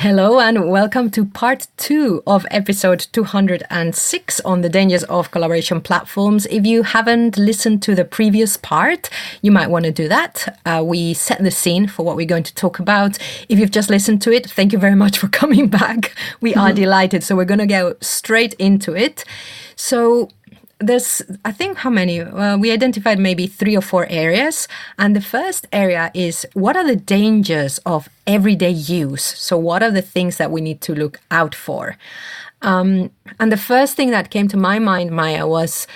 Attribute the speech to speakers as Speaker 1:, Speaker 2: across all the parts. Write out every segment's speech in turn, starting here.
Speaker 1: Hello and welcome to part 2 of episode 206 on the dangers of collaboration platforms. If you haven't listened to the previous part, you might want to do that. We set the scene for what we're going to talk about. If you've just listened to it, thank you very much for coming back. We are delighted. So we're going to go straight into it. So there's, I think, how many? We identified maybe 3 or 4 areas. And the first area is, what are the dangers of everyday use? So what are the things that we need to look out for? And the first thing that came to my mind, Maya, was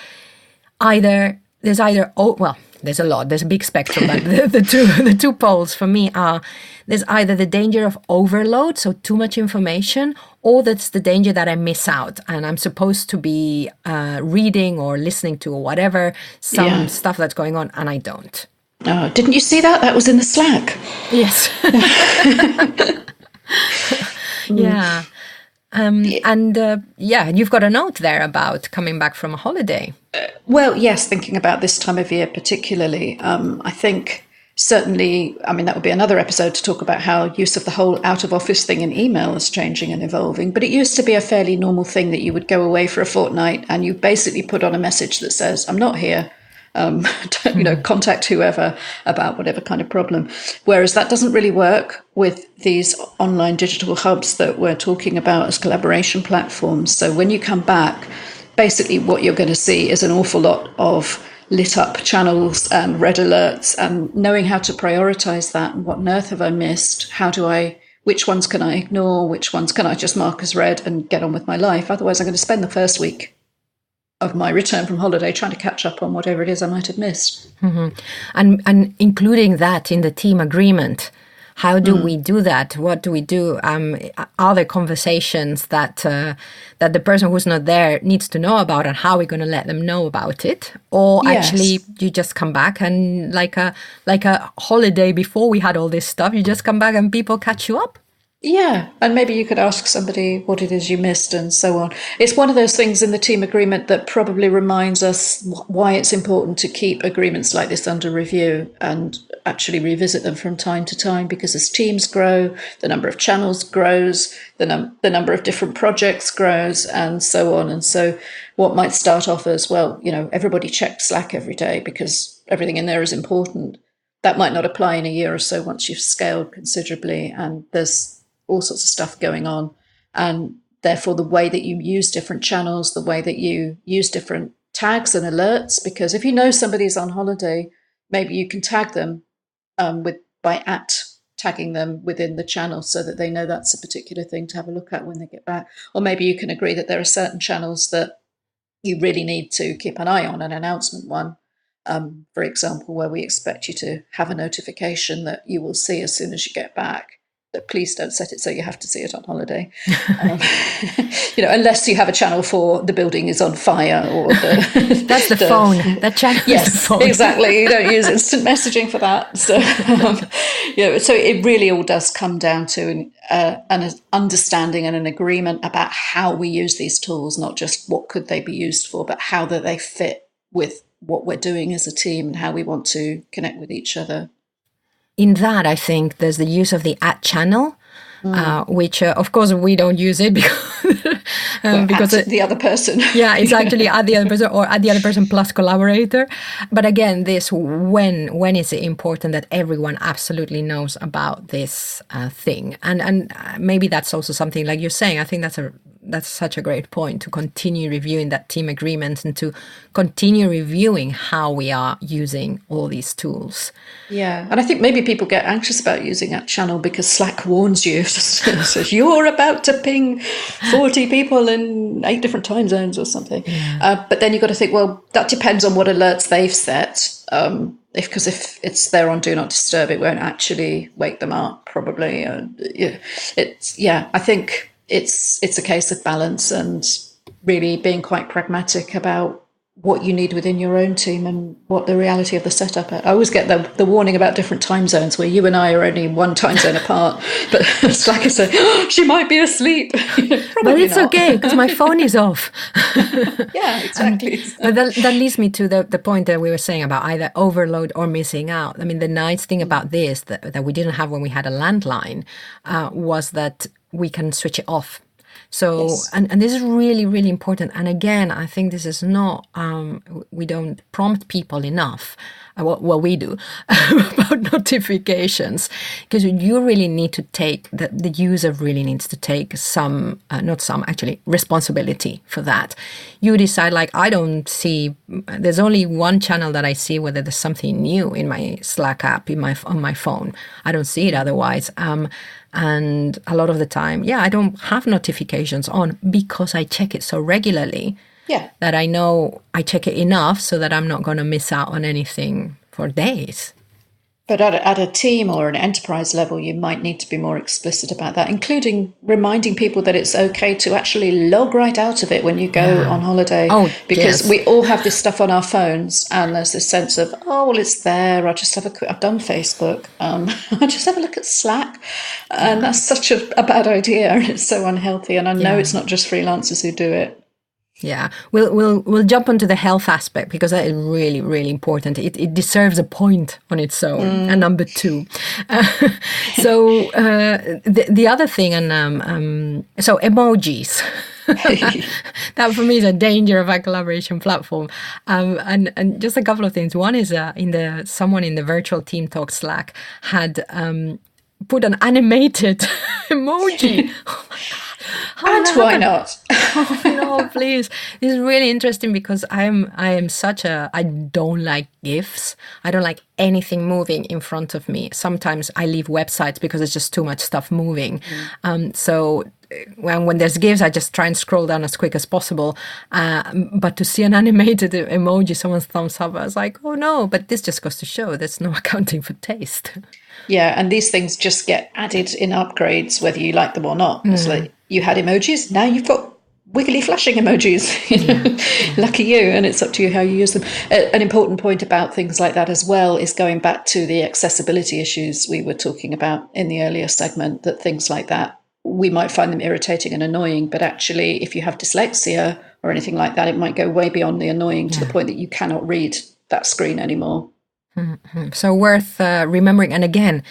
Speaker 1: there's a lot. There's a big spectrum, but the two poles for me are, there's either the danger of overload, so too much information, or that's the danger that I miss out and I'm supposed to be reading or listening to or whatever, stuff that's going on, and I don't.
Speaker 2: Oh, didn't you see that? That was in the Slack.
Speaker 1: Yes. Yeah. And you've got a note there about coming back from a holiday.
Speaker 2: Well, yes, thinking about this time of year particularly, I think certainly, that would be another episode to talk about how use of the whole out-of-office thing in email is changing and evolving. But it used to be a fairly normal thing that you would go away for a fortnight and you basically put on a message that says, I'm not here. Contact whoever about whatever kind of problem. Whereas that doesn't really work with these online digital hubs that we're talking about as collaboration platforms. So when you come back, basically what you're going to see is an awful lot of lit up channels and red alerts, and knowing how to prioritize that and what on earth have I missed? Which ones can I ignore? Which ones can I just mark as red and get on with my life? Otherwise, I'm going to spend the first week of my return from holiday trying to catch up on whatever it is I might have missed.
Speaker 1: Mm-hmm. And including that in the team agreement. How do we do that? What do we do? Are there conversations that the person who's not there needs to know about, and how are we going to let them know about it? Or actually, you just come back and like a holiday before we had all this stuff, you just come back and people catch you up?
Speaker 2: Yeah, and maybe you could ask somebody what it is you missed and so on. It's one of those things in the team agreement that probably reminds us why it's important to keep agreements like this under review and actually revisit them from time to time, because as teams grow, the number of channels grows, the number of different projects grows, and so on. And so what might start off as, everybody check Slack every day because everything in there is important, that might not apply in a year or so once you've scaled considerably and there's all sorts of stuff going on. And therefore, the way that you use different channels, the way that you use different tags and alerts, because if you know somebody's on holiday, maybe you can tag them by tagging them within the channel so that they know that's a particular thing to have a look at when they get back. Or maybe you can agree that there are certain channels that you really need to keep an eye on, an announcement one, for example, where we expect you to have a notification that you will see as soon as you get back. But please don't set it so you have to see it on holiday. Unless you have a channel for the building is on fire or
Speaker 1: that's the phone. That channel is the phone.
Speaker 2: Exactly. You don't use instant messaging for that. So, so it really all does come down to an understanding and an agreement about how we use these tools, not just what could they be used for, but how do they fit with what we're doing as a team and how we want to connect with each other.
Speaker 1: In that, I think there's the use of the @channel, which, of course, we don't use it because
Speaker 2: the other person.
Speaker 1: Yeah, it's actually at the other person or at the other person plus collaborator. But again, when is it important that everyone absolutely knows about this thing? And maybe that's also something like you're saying. I think that's such a great point, to continue reviewing that team agreement and to continue reviewing how we are using all these tools.
Speaker 2: Yeah, and I think maybe people get anxious about using @channel because Slack warns you. Says you're about to ping 40 people in 8 different time zones or something. Yeah. But then you've got to think, well, that depends on what alerts they've set. Because if it's there on Do Not Disturb, it won't actually wake them up, probably. I think it's a case of balance and really being quite pragmatic about what you need within your own team and what the reality of the setup is. I always get the warning about different time zones where you and I are only one time zone apart, but Slack is saying, she might be asleep.
Speaker 1: But it's not. Okay, because my phone is off.
Speaker 2: Yeah, exactly.
Speaker 1: But that leads me to the point that we were saying about either overload or missing out. I mean, the nice thing about this that we didn't have when we had a landline was that we can switch it off. So,
Speaker 2: Yes.
Speaker 1: and this is really, really important. And again, I think this is not, we don't prompt people enough. Well, we do about notifications, because you really need to take, the user really needs to take some, not some, actually, responsibility for that. You decide, like, I don't see, there's only one channel that I see whether there's something new in my Slack app on my phone. I don't see it otherwise. And a lot of the time, I don't have notifications on because I check it so regularly that I know I check it enough so that I'm not going to miss out on anything for days.
Speaker 2: But at a team or an enterprise level, you might need to be more explicit about that, including reminding people that it's okay to actually log right out of it when you go on holiday. Because we all have this stuff on our phones, and there's this sense of, well, it's there. I'll just have I've done Facebook. I'll just have a look at Slack. And that's such a bad idea. And it's so unhealthy. And I know it's not just freelancers who do it.
Speaker 1: Yeah, we'll jump onto the health aspect, because that is really, really important. It deserves a point on its own. And number 2. So the other thing, and so emojis. That for me is a danger of a collaboration platform. And just a couple of things. One is someone in the virtual team talk Slack had put an animated emoji. Oh my God.
Speaker 2: And why not?
Speaker 1: Oh, no, please. This is really interesting, because I don't like GIFs. I don't like anything moving in front of me. Sometimes I leave websites because it's just too much stuff moving. So when there's GIFs, I just try and scroll down as quick as possible. But to see an animated emoji, someone's thumbs up, I was like, oh no, but this just goes to show there's no accounting for taste.
Speaker 2: Yeah, and these things just get added in upgrades, whether you like them or not. It's like, you had emojis, now you've got wiggly flashing emojis. Lucky you, and it's up to you how you use them. An important point about things like that as well is going back to the accessibility issues we were talking about in the earlier segment, that things like that, we might find them irritating and annoying, but actually if you have dyslexia or anything like that, it might go way beyond the annoying to the point that you cannot read that screen anymore.
Speaker 1: So worth remembering, and again,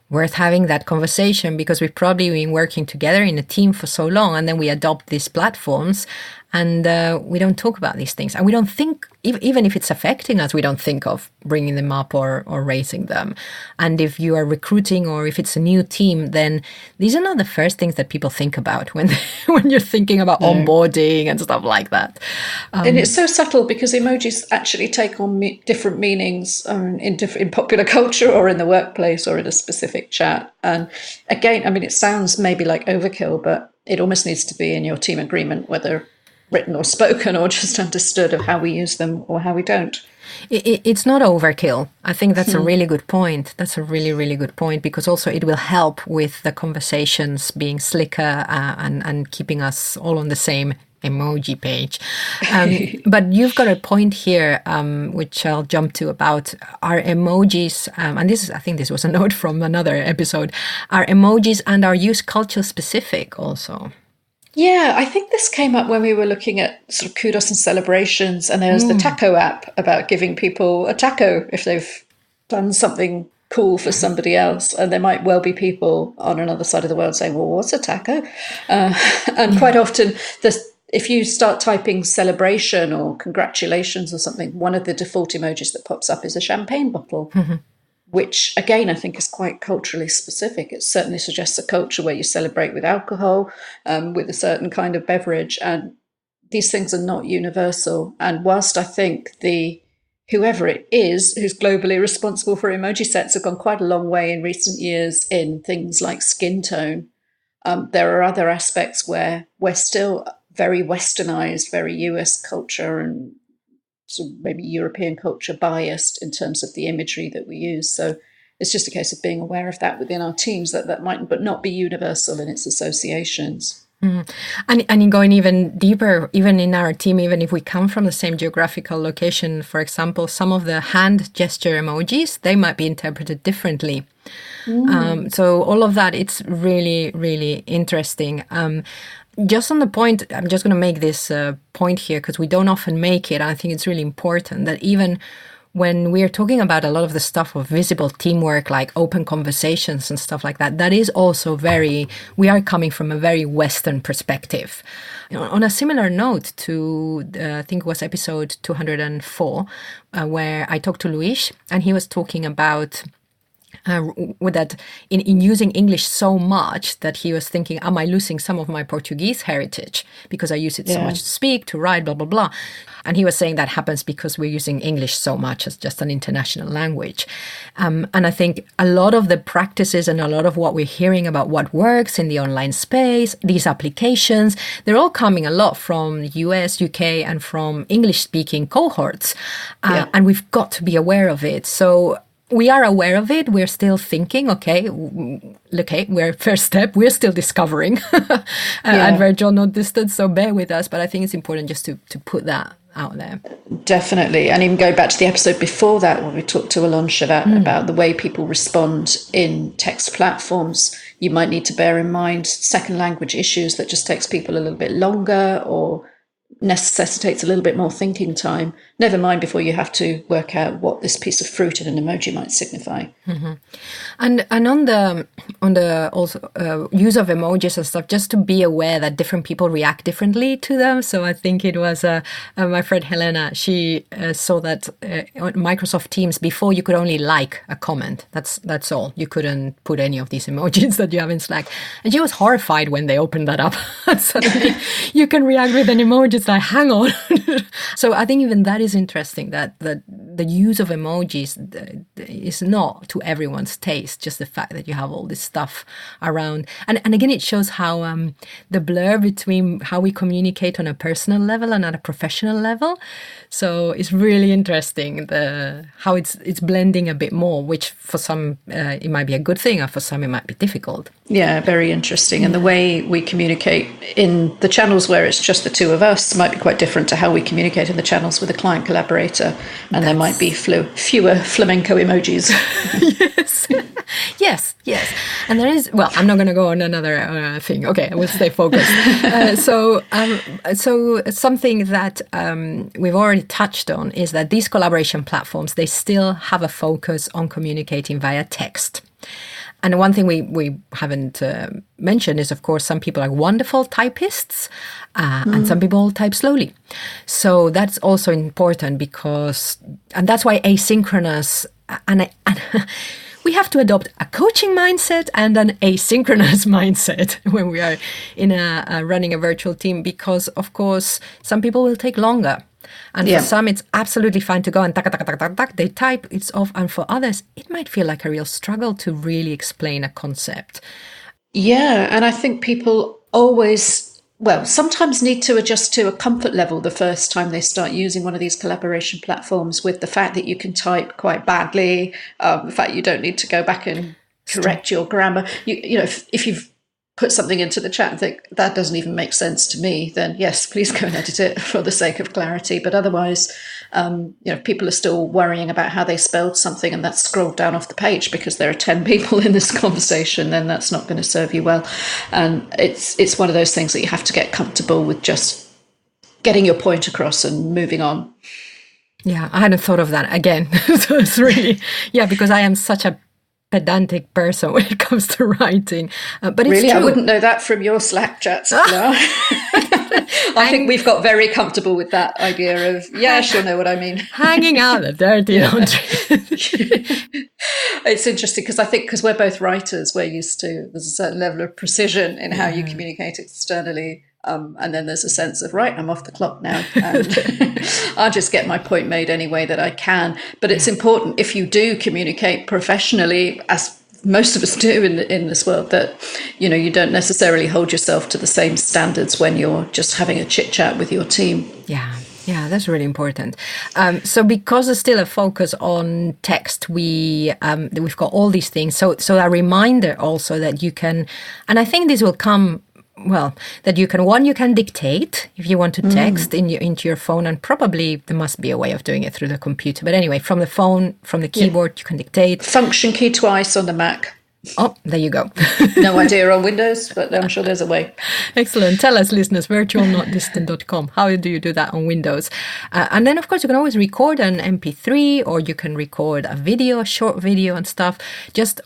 Speaker 1: worth having that conversation, because we've probably been working together in a team for so long, and then we adopt these platforms, and we don't talk about these things, and we don't think, even if it's affecting us, we don't think of bringing them up or raising them. And if you are recruiting, or if it's a new team, then these are not the first things that people think about when you're thinking about onboarding and stuff like that.
Speaker 2: And it's so subtle, because emojis actually take on different meanings in popular culture, or in the workplace, or in a specific chat. And again, I mean, it sounds maybe like overkill, but it almost needs to be in your team agreement, whether written or spoken, or just understood, of how we use them or how we don't.
Speaker 1: It's not overkill. I think that's a really good point. That's a really, really good point, because also it will help with the conversations being slicker and keeping us all on the same emoji page. But you've got a point here, which I'll jump to, about our emojis. And I think this was a note from another episode. Our emojis and our use culture specific also.
Speaker 2: Yeah, I think this came up when we were looking at sort of kudos and celebrations, and there was the taco app about giving people a taco if they've done something cool for somebody else. And there might well be people on another side of the world saying, well, what's a taco? And quite often, if you start typing celebration or congratulations or something, one of the default emojis that pops up is a champagne bottle. Which, again, I think is quite culturally specific. It certainly suggests a culture where you celebrate with alcohol, with a certain kind of beverage. And these things are not universal. And whilst I think whoever it is who's globally responsible for emoji-sets have gone quite a long way in recent years in things like skin tone, there are other aspects where we're still very westernized, very US culture, and sort of maybe European culture biased in terms of the imagery that we use. So it's just a case of being aware of that within our teams, that might but not be universal in its associations.
Speaker 1: And in going even deeper, even in our team, even if we come from the same geographical location, for example, some of the hand gesture emojis, they might be interpreted differently. So all of that, it's really, really interesting. Just on the point, I'm just going to make this point here, because we don't often make it. I think it's really important that even when we're talking about a lot of the stuff of visible teamwork, like open conversations and stuff like that, that is also we are coming from a very Western perspective. On a similar note to, I think it was episode 204, where I talked to Luis, and he was talking about with that in using English so much that he was thinking, am I losing some of my Portuguese heritage because I use it so much to speak, to write, blah, blah, blah. And he was saying that happens because we're using English so much as just an international language. And I think a lot of the practices and a lot of what we're hearing about what works in the online space, these applications, they're all coming a lot from US, UK, and from English-speaking cohorts. And we've got to be aware of it. So we are aware of it. We're still thinking, okay, we're first step. We're still discovering. And we're not distant, so bear with us. But I think it's important just to put that out there.
Speaker 2: Definitely. And even go back to the episode before that, when we talked to Alonso about the way people respond in text platforms, you might need to bear in mind second language issues that just takes people a little bit longer or necessitates a little bit more thinking time. Never mind before you have to work out what this piece of fruit in an emoji might signify.
Speaker 1: Mm-hmm. And on the also use of emojis and stuff, just to be aware that different people react differently to them. So I think it was my friend Helena. She saw that on Microsoft Teams before you could only like a comment. That's all. You couldn't put any of these emojis that you have in Slack. And she was horrified when they opened that up. Suddenly you can react with an emoji. It's like, hang on. So I think even that is interesting, that the use of emojis is not to everyone's taste, just the fact that you have all this stuff around. And again, it shows how the blur between how we communicate on a personal level and at a professional level. So it's really interesting how it's blending a bit more, which for some it might be a good thing, or for some it might be difficult.
Speaker 2: Yeah, very interesting. And the way we communicate in the channels where it's just the two of us might be quite different to how we communicate in the channels with a client collaborator. And there might be fewer flamenco emojis.
Speaker 1: Yes. And there is, well, I'm not going to go on another thing. Okay, I will stay focused. So something that we've already touched on is that these collaboration platforms, they still have a focus on communicating via text. And one thing we haven't mentioned is, of course, some people are wonderful typists and some people type slowly. So that's also important and that's why asynchronous, and we have to adopt a coaching mindset and an asynchronous mindset when we are running a virtual team, because, of course, some people will take longer. And for some, it's absolutely fine to go and they type, it's off. And for others, it might feel like a real struggle to really explain a concept.
Speaker 2: Yeah, and I think people sometimes need to adjust to a comfort level the first time they start using one of these collaboration platforms, with the fact that you can type quite badly, the fact you don't need to go back and correct your grammar. You know, if you've put something into the chat and think that doesn't even make sense to me, then yes, please go and edit it for the sake of clarity. But otherwise, if people are still worrying about how they spelled something and that's scrolled down off the page because there are 10 people in this conversation, then that's not going to serve you well. And it's one of those things that you have to get comfortable with, just getting your point across and moving on.
Speaker 1: Yeah, I hadn't thought of that again. So it's really, because I am such a pedantic person when it comes to writing, but it's
Speaker 2: really
Speaker 1: true.
Speaker 2: I wouldn't know that from your Slack chats. I think we've got very comfortable with that idea of she'll know what I mean.
Speaker 1: Hanging out the dirty laundry.
Speaker 2: It's interesting because we're both writers, we're used to, there's a certain level of precision in how you communicate externally. And then there's a sense of, right, I'm off the clock now. And I'll just get my point made any way that I can. But it's important, if you do communicate professionally, as most of us do in this world, that, you don't necessarily hold yourself to the same standards when you're just having a chit chat with your team.
Speaker 1: Yeah, that's really important. So because there's still a focus on text, we've got all these things. So a reminder also that you can, and I think this will come, that you can dictate if you want to text into your phone, and probably there must be a way of doing it through the computer. But anyway, from the phone, from the keyboard, you can dictate.
Speaker 2: Function key twice on the Mac.
Speaker 1: Oh, there you go.
Speaker 2: No idea on Windows, but I'm sure there's a way.
Speaker 1: Excellent. Tell us, listeners, virtualnotdistant.com. How do you do that on Windows? And then, of course, you can always record an MP3, or you can record a video, a short video and stuff.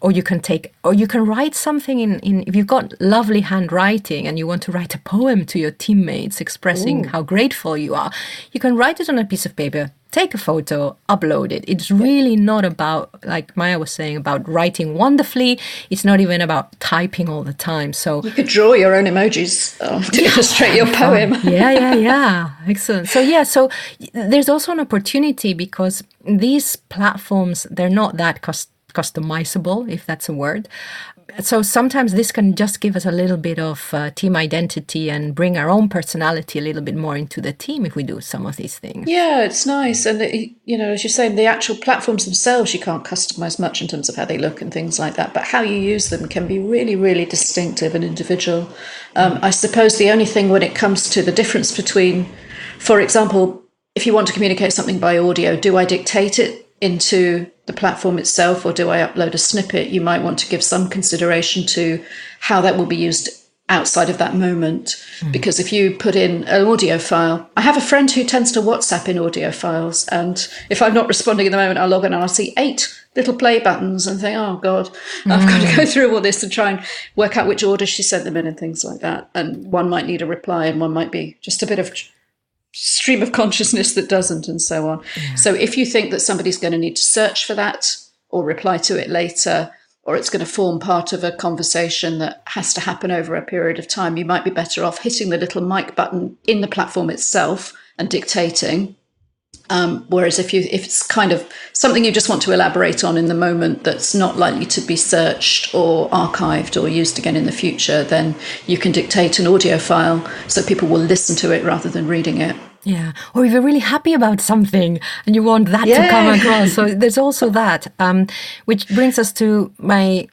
Speaker 1: Or you can write something in if you've got lovely handwriting and you want to write a poem to your teammates expressing how grateful you are. You can write it on a piece of paper, take a photo, upload it. It's really not about, like Maya was saying, about writing wonderfully. It's not even about typing all the time. So
Speaker 2: you could draw your own emojis to illustrate your poem.
Speaker 1: Yeah. Excellent. So there's also an opportunity because these platforms, they're not that customizable, if that's a word. So sometimes this can just give us a little bit of team identity and bring our own personality a little bit more into the team if we do some of these things.
Speaker 2: Yeah, it's nice. And, as you're saying, the actual platforms themselves, you can't customize much in terms of how they look and things like that. But how you use them can be really, really distinctive and individual. I suppose the only thing when it comes to the difference between, for example, if you want to communicate something by audio, do I dictate it into the platform itself, or do I upload a snippet? You might want to give some consideration to how that will be used outside of that moment. Because if you put in an audio file, I have a friend who tends to WhatsApp in audio files, and if I'm not responding in the moment, I'll log in and I'll see 8 little play buttons and think, oh God, I've got to go through all this and try and work out which order she sent them in and things like that. And one might need a reply and one might be just a bit of stream of consciousness that doesn't, and so on. Yeah. So if you think that somebody's going to need to search for that or reply to it later, or it's going to form part of a conversation that has to happen over a period of time, you might be better off hitting the little mic button in the platform itself and dictating. Whereas if it's kind of something you just want to elaborate on in the moment that's not likely to be searched or archived or used again in the future, then you can dictate an audio file so people will listen to it rather than reading it.
Speaker 1: Yeah. Or if you're really happy about something and you want that to come across. So there's also that, which brings us to my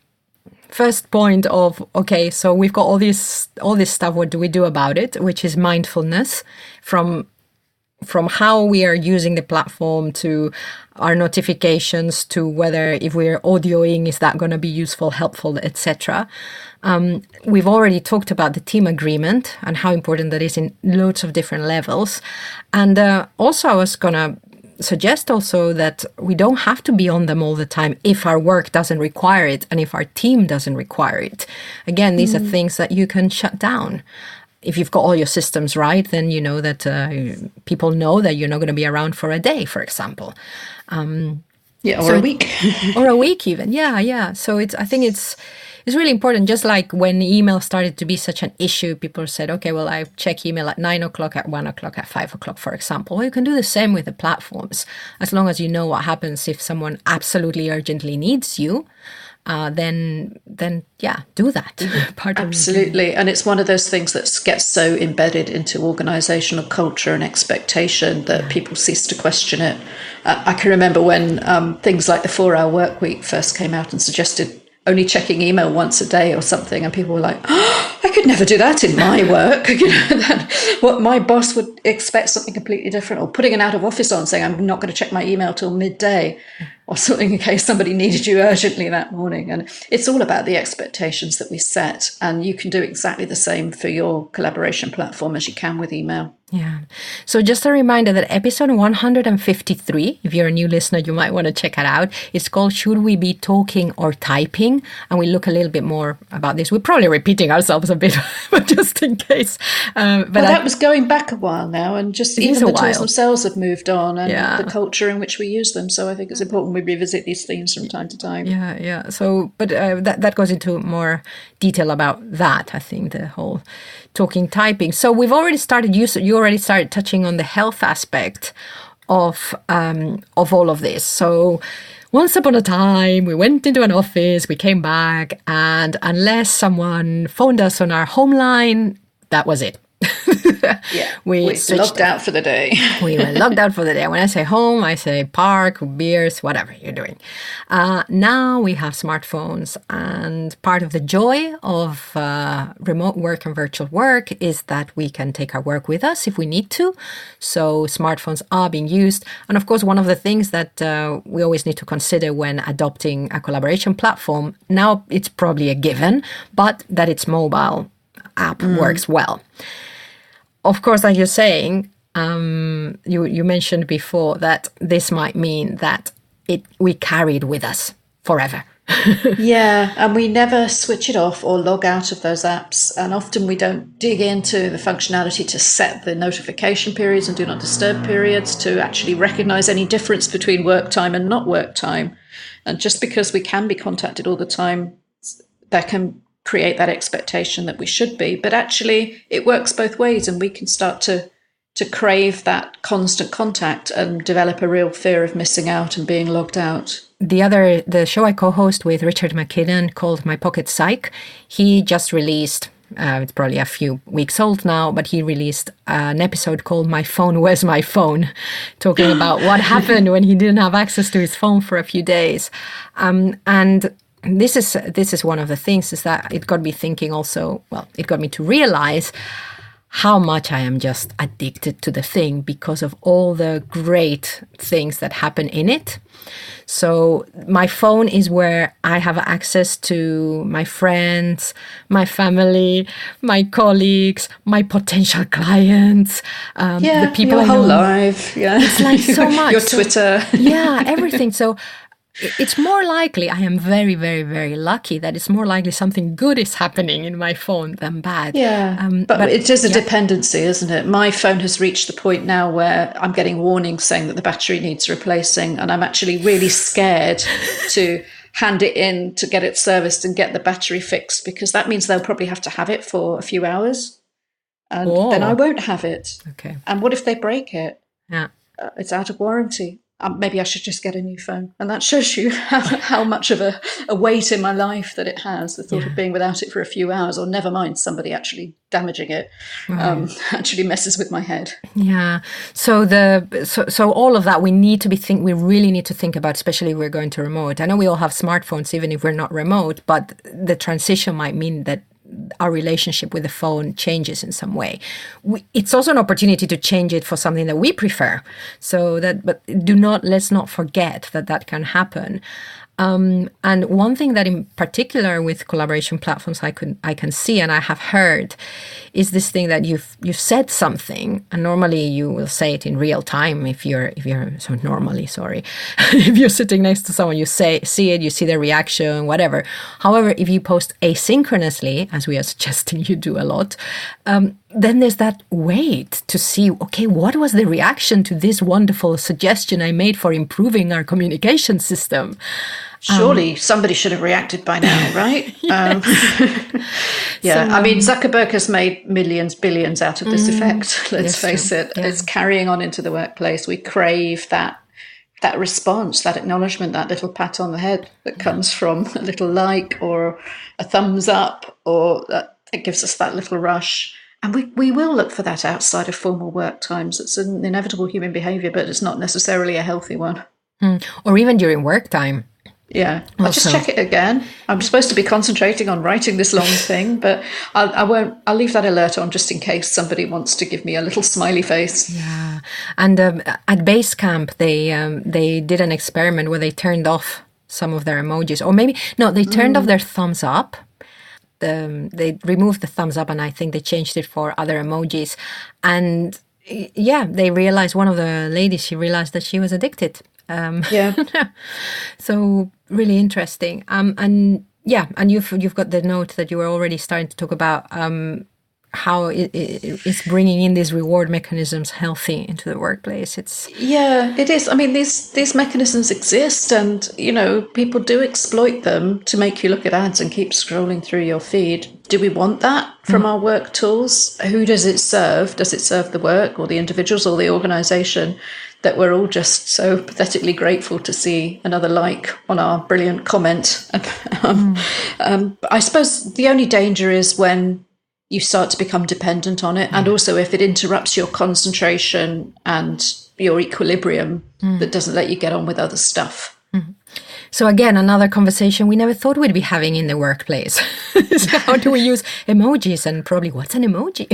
Speaker 1: first point of, okay, so we've got all this stuff. What do we do about it? Which is mindfulness from how we are using the platform to our notifications to whether if we're audioing, is that going to be useful, helpful, etc. We've already talked about the team agreement and how important that is in loads of different levels. And also I was going to suggest also that we don't have to be on them all the time if our work doesn't require it and if our team doesn't require it. Again, these are things that you can shut down. If you've got all your systems right, then you know that people know that you're not going to be around for a day, for example.
Speaker 2: Or a week.
Speaker 1: Or a week even. Yeah. So I think it's really important. Just like when email started to be such an issue, people said, okay, well, I check email at 9 o'clock, at 1 o'clock, at 5 o'clock, for example. Well, you can do the same with the platforms. As long as you know what happens if someone absolutely urgently needs you. Then do that.
Speaker 2: Absolutely. And it's one of those things that gets so embedded into organizational culture and expectation that people cease to question it. I can remember when things like the 4-hour work week first came out and suggested only checking email once a day or something, and people were like, oh, I could never do that in my work. What my boss would expect something completely different, or putting an out of office on saying I'm not going to check my email till midday or something in case somebody needed you urgently that morning. And it's all about the expectations that we set, and you can do exactly the same for your collaboration platform as you can with email.
Speaker 1: Yeah. So just a reminder that episode 153, if you're a new listener, you might want to check it out. It's called Should We Be Talking or Typing? And we look a little bit more about this. We're probably repeating ourselves a bit, but just in case.
Speaker 2: But that was going back a while now, and just even the tools themselves have moved on, and the culture in which we use them. So I think it's important we revisit these themes from time to time.
Speaker 1: Yeah. So, but that goes into more detail about that, I think, the whole talking, typing. So we've already started you already started touching on the health aspect of all of this. So once upon a time, we went into an office, we came back, and unless someone phoned us on our home line, that was it.
Speaker 2: Yeah,
Speaker 1: we
Speaker 2: we're
Speaker 1: switched
Speaker 2: logged out for the day.
Speaker 1: we were logged out for the day. When I say home, I say park, beers, whatever you're doing. Now we have smartphones, and part of the joy of remote work and virtual work is that we can take our work with us if we need to. So smartphones are being used. And of course, one of the things that we always need to consider when adopting a collaboration platform, now it's probably a given, but that its mobile app works well. Of course, like you're saying, you mentioned before that this might mean that we carry it with us forever.
Speaker 2: Yeah, and we never switch it off or log out of those apps. And often we don't dig into the functionality to set the notification periods and do not disturb periods to actually recognize any difference between work time and not work time. And just because we can be contacted all the time, that can create that expectation that we should be. But actually, it works both ways, and we can start to crave that constant contact and develop a real fear of missing out and being logged out.
Speaker 1: The show I co-host with Richard McKinnon called My Pocket Psych, he just released, it's probably a few weeks old now, but he released an episode called My Phone, Where's My Phone? Talking about what happened when he didn't have access to his phone for a few days. And this is one of the things, is that it got me thinking also, well, it got me to realize how much I am just addicted to the thing because of all the great things that happen in it. So my phone is where I have access to my friends, my family, my colleagues, my potential clients, the people
Speaker 2: your
Speaker 1: I
Speaker 2: whole
Speaker 1: know.
Speaker 2: life. Yeah,
Speaker 1: it's like so much.
Speaker 2: Your Twitter.
Speaker 1: Yeah, everything. So it's more likely, I am very, very, very lucky that it's more likely something good is happening in my phone than bad.
Speaker 2: Yeah, but it is a dependency, isn't it? My phone has reached the point now where I'm getting warnings saying that the battery needs replacing, and I'm actually really scared to hand it in to get it serviced and get the battery fixed, because that means they'll probably have to have it for a few hours, and then I won't have it.
Speaker 1: Okay.
Speaker 2: And what if they break it?
Speaker 1: Yeah.
Speaker 2: It's out of warranty. Maybe I should just get a new phone. And that shows you how much of a weight in my life that it has, the thought of being without it for a few hours, or never mind somebody actually damaging it, actually messes with my head.
Speaker 1: Yeah. So all of that we really need to think about, especially if we're going to remote. I know we all have smartphones, even if we're not remote, but the transition might mean that our relationship with the phone changes in some way. It's also an opportunity to change it for something that we prefer. But let's not forget that can happen. And one thing that in particular with collaboration platforms I can see and I have heard is this thing that you've said something, and normally you will say it in real time if you're if you're sitting next to someone, you see it, you see their reaction, whatever. However, if you post asynchronously, as we are suggesting you do a lot, then there's that wait to see, okay, what was the reaction to this wonderful suggestion I made for improving our communication system?
Speaker 2: Surely somebody should have reacted by now, right?
Speaker 1: Yeah.
Speaker 2: I mean, Zuckerberg has made millions, billions out of this effect. Let's face it. Yeah. It's carrying on into the workplace. We crave that response, that acknowledgement, that little pat on the head that comes from a little like or a thumbs up, or it gives us that little rush. And we will look for that outside of formal work times. It's an inevitable human behavior, but it's not necessarily a healthy one.
Speaker 1: Or even during work time.
Speaker 2: Yeah, I'll just check it again. I'm supposed to be concentrating on writing this long thing, but I won't. I'll leave that alert on just in case somebody wants to give me a little smiley face.
Speaker 1: Yeah, and at Basecamp they did an experiment where they turned off some of their emojis, or maybe no, they turned off their thumbs up. They removed the thumbs up, and I think they changed it for other emojis. And yeah, they realized, one of the ladies, she realized that she was addicted. So really interesting. And you've got the note that you were already starting to talk about how it's bringing in these reward mechanisms healthy into the workplace. It
Speaker 2: is. I mean, these mechanisms exist, and people do exploit them to make you look at ads and keep scrolling through your feed. Do we want that from our work tools? Who does it serve? Does it serve the work or the individuals or the organization? That we're all just so pathetically grateful to see another like on our brilliant comment. I suppose the only danger is when you start to become dependent on it. And also if it interrupts your concentration and your equilibrium, that doesn't let you get on with other stuff.
Speaker 1: So again, another conversation we never thought we'd be having in the workplace. So how do we use emojis, and probably what's an emoji?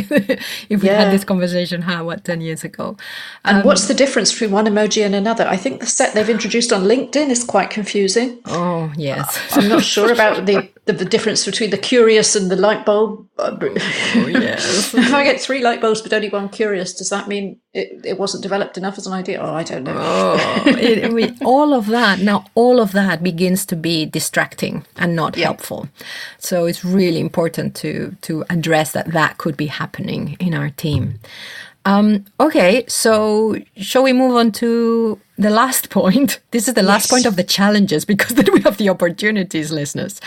Speaker 1: If we had this conversation, 10 years ago.
Speaker 2: And what's the difference between one emoji and another? I think the set they've introduced on LinkedIn is quite confusing.
Speaker 1: Oh, yes.
Speaker 2: I'm not sure about the difference between the curious and the light bulb.
Speaker 1: Oh, yes.
Speaker 2: If I get 3 light bulbs but only 1 curious, does that mean it wasn't developed enough as an idea? Oh, I don't know.
Speaker 1: All of that begins to be distracting and not helpful. So it's really important to address that could be happening in our team. Okay, so shall we move on to the last point? This is the last point of the challenges, because then we have the opportunities, listeners.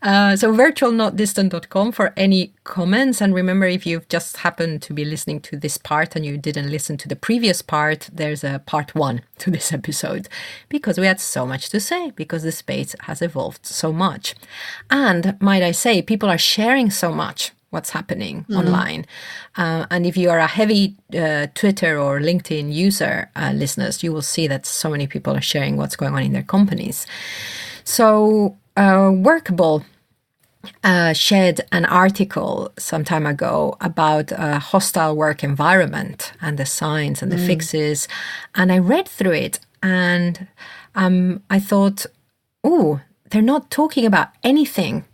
Speaker 1: So virtualnotdistant.com for any comments. And remember, if you've just happened to be listening to this part and you didn't listen to the previous part, there's a part 1 to this episode, because we had so much to say, because the space has evolved so much. And might I say, people are sharing so much what's happening online. And if you are a heavy Twitter or LinkedIn user, listeners, you will see that so many people are sharing what's going on in their companies. So Workable shared an article some time ago about a hostile work environment and the signs and the fixes. And I read through it, and I thought, oh, they're not talking about anything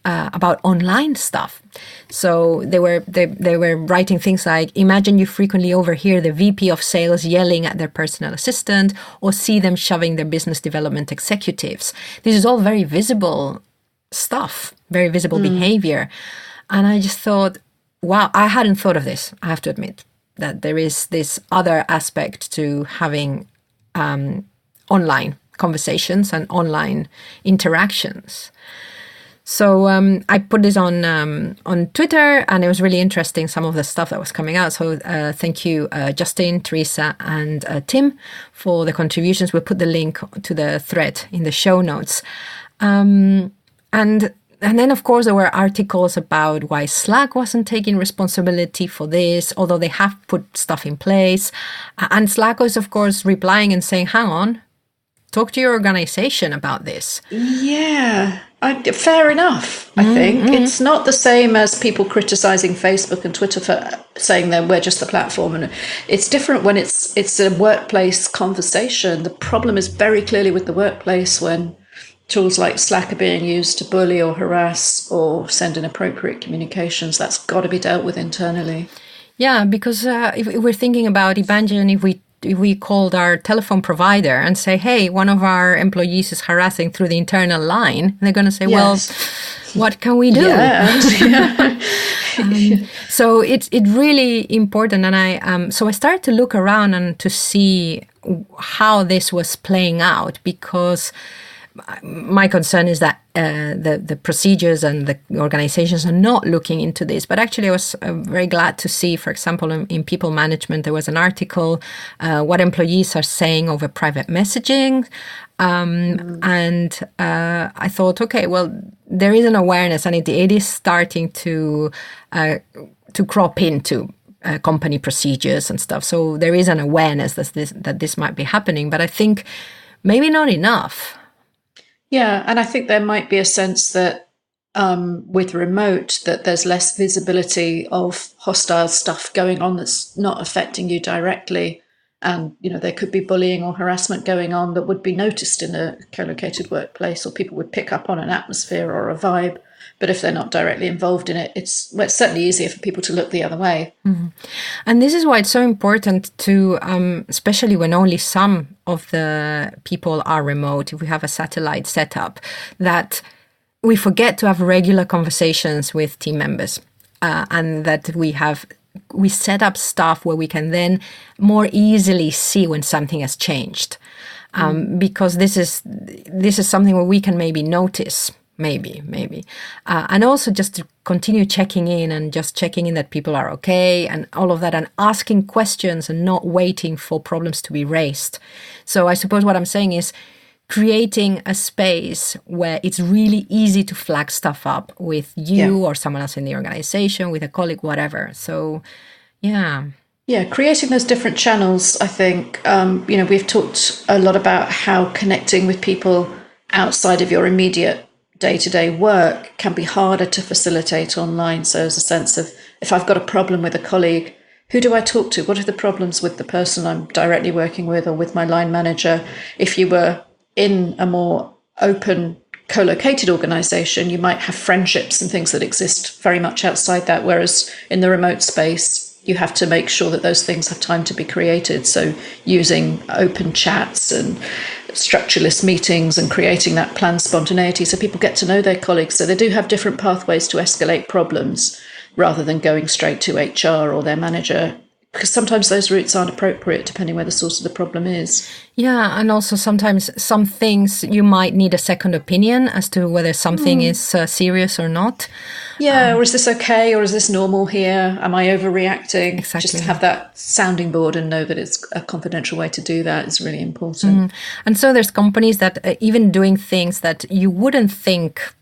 Speaker 1: about online stuff. So they were writing things like, imagine you frequently overhear the VP of sales yelling at their personal assistant, or see them shoving their business development executives. This is all very visible stuff, very visible behavior. And I just thought, wow, I hadn't thought of this. I have to admit that there is this other aspect to having online conversations and online interactions. So I put this on Twitter, and it was really interesting, some of the stuff that was coming out. So thank you, Justin, Teresa, and Tim for the contributions. We'll put the link to the thread in the show notes. And then, of course, there were articles about why Slack wasn't taking responsibility for this, although they have put stuff in place. And Slack was, of course, replying and saying, hang on, talk to your organization about this.
Speaker 2: Yeah. Fair enough, I think. It's not the same as people criticizing Facebook and Twitter for saying that we're just the platform. And it's different when it's a workplace conversation. The problem is very clearly with the workplace when tools like Slack are being used to bully or harass or send inappropriate communications. That's got to be dealt with internally.
Speaker 1: Yeah, because if we're thinking about, imagine if we called our telephone provider and say, hey, one of our employees is harassing through the internal line, and they're going to say, well, what can we do? So it's really important. And I started to look around and to see how this was playing out, because my concern is that the procedures and the organizations are not looking into this. But actually, I was very glad to see, for example, in people management, there was an article, what employees are saying over private messaging. And I thought, okay, well, there is an awareness, and it is starting to crop into company procedures and stuff. So there is an awareness that this might be happening. But I think maybe not enough.
Speaker 2: Yeah, and I think there might be a sense that with remote, that there's less visibility of hostile stuff going on that's not affecting you directly. And, there could be bullying or harassment going on that would be noticed in a co-located workplace, or people would pick up on an atmosphere or a vibe. But if they're not directly involved in it, it's certainly easier for people to look the other way. Mm-hmm.
Speaker 1: And this is why it's so important to, especially when only some of the people are remote, if we have a satellite setup, that we forget to have regular conversations with team members, and that we set up stuff where we can then more easily see when something has changed, because this is something where we can maybe notice. Maybe. And also just to continue checking in and just checking in that people are okay and all of that, and asking questions and not waiting for problems to be raised. So I suppose what I'm saying is creating a space where it's really easy to flag stuff up with you or someone else in the organization, with a colleague, whatever. So, yeah.
Speaker 2: Yeah, creating those different channels, I think, we've talked a lot about how connecting with people outside of your immediate day-to-day work can be harder to facilitate online. So there's a sense of, if I've got a problem with a colleague, who do I talk to? What are the problems with the person I'm directly working with or with my line manager? If you were in a more open, co-located organization, you might have friendships and things that exist very much outside that, whereas in the remote space, you have to make sure that those things have time to be created. So using open chats and structureless meetings and creating that planned spontaneity so people get to know their colleagues. So they do have different pathways to escalate problems rather than going straight to HR or their manager, because sometimes those routes aren't appropriate depending where the source of the problem is.
Speaker 1: Yeah, and also sometimes some things you might need a second opinion as to whether something is serious or not.
Speaker 2: Yeah, or is this okay, or is this normal here? Am I overreacting?
Speaker 1: Exactly.
Speaker 2: Just to have that sounding board and know that it's a confidential way to do that is really important.
Speaker 1: And so there's companies that even doing things that you wouldn't think